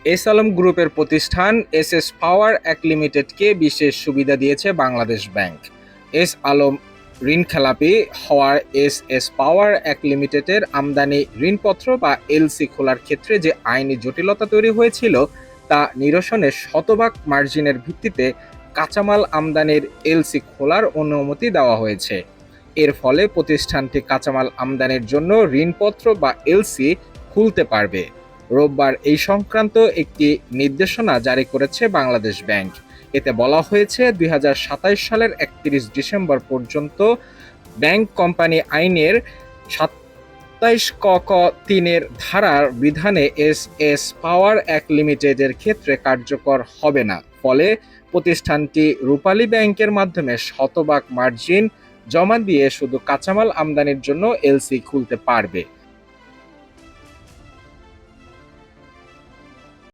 S Alam গ্রুপের প্রতিষ্ঠান S S power এক লিমিটেডকে বিশেষ সুবিধা দিয়েছে বাংলাদেশ ব্যাংক। এস আলম ঋণখেলাপি হওয়ার এস এস পাওয়ার এক লিমিটেডের আমদানি ঋণপত্র বা এলসি খোলার ক্ষেত্রে যে আইনি জটিলতা তৈরি হয়েছিল তা নিরসনে শতভাগ মার্জিনের ভিত্তিতে কাঁচামাল আমদানির এলসি খোলার অনুমতি দেওয়া হয়েছে। এর ফলে প্রতিষ্ঠানটি কাঁচামাল আমদানির জন্য ঋণপত্র বা এলসি খুলতে পারবে। রোববার এই সংক্রান্ত একটি নির্দেশনা জারি করেছে বাংলাদেশ ব্যাংক। এতে বলা হয়েছে ২০২৭ সালের ৩১ ডিসেম্বর পর্যন্ত ব্যাংক কোম্পানি আইনের ২৭ ক ক ৩ ধারার বিধানে এস এস পাওয়ার এক লিমিটেডের ক্ষেত্রে কার্যকর হবে না। ফলে প্রতিষ্ঠানটি রূপালী ব্যাংকের মাধ্যমে শতভাগ মার্জিন জমা দিয়ে শুধু কাঁচামাল আমদানির জন্য এলসি খুলতে পারবে।